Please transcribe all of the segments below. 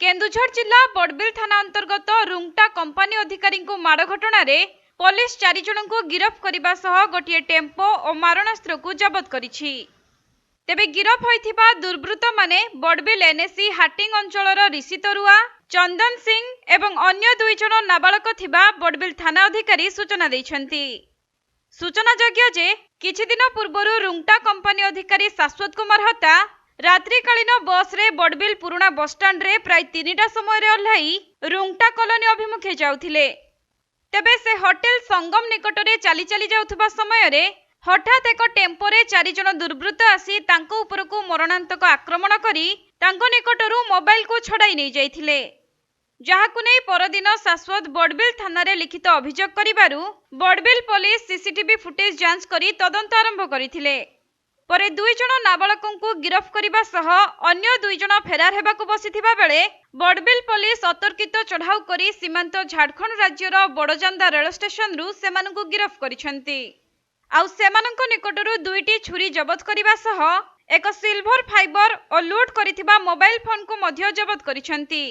केन्दुझर जिला बड़बिल थाना अंतर्गत रुंगटा कंपानी अधिकारी माड़ घटना पुलिस 4 जन को गिरफ करने सह गोटे टेम्पो और मारणास्त्र को जबत करिछि। तेबे गिरफ होइथिबा दुर्बृत्त माने बड़बिल एनएसी हाटिंग अंचलर ऋषि तरुआ, चंदन सिंह एवं अन्य 2 जन नाबालक थिबा बड़बिल थाना अधिकारी सूचना दैछन्ति। सूचनायोग्य जे किछि दिन पूर्व रुंगटा कंपानी अधिकारी शाश्वत कुमार हता रात्रिकालीन बस रे बड़बिल पुराना बस स्टैंड रे प्राय 3टा समय रे ओह्लाई रुंगटा कॉलोनी अभिमुखे जाउथिले। तेबे से होटल संगम निकट रे चली चली जाउथबा समय रे हठात एक टेम्पो रे 4 जन दुर्बृत्त आसी तांको उपरकू मरणांतक आक्रमण करी तांको निकटरू मोबाइल को छड़ाई नै जाइथिले। जहाकु नै परदिन शाश्वत बड़बिल थाना रे लिखित अभियोग करिबारु बड़बिल पुलिस सीसीटीवी फुटेज जांच करी तदंत आरंभ करिथिले। परे 2 जन नाबालकों को गिरफ करिबा सह अन्य 2 जन फेरार हेबाकु बसिथिबा बेले बड़बिल पुलिस अतर्कित चढ़ाऊ करी सीमांत झारखंड राज्यर बड़जांदा रेल स्टेशन रु सेमानकु गिरफ करिसेंती। आउ सेमानक निकटरू 2टी छुरी जबत करिबा सह एक सिल्वर फाइबर और लूट करिथिबा मोबाइल फोन को मध्य जबत करिसेंती।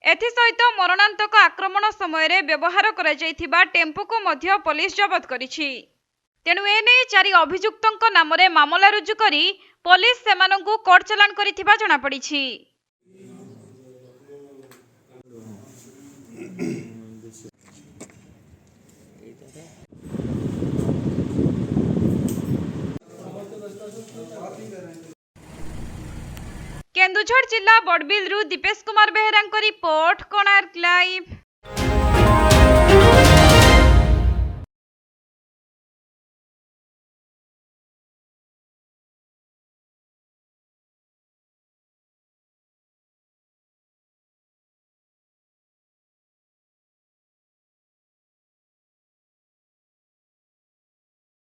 एथि सहित मरणांतक आक्रमण समय रे व्यवहार करा जायथिबा टेम्पो को मध्य पुलिस जबत करिछि। तेणु एने 4 अभियुक्तों नाम रे मामला रुजु करी पुलिस सेमानंकु कोर्ट चालान करिथिबा जणा पड़िछि। केन्दुझर जिला बड़बिल रु दीपेश कुमार बेहेरा रिपोर्ट, कोणार्क लाइव।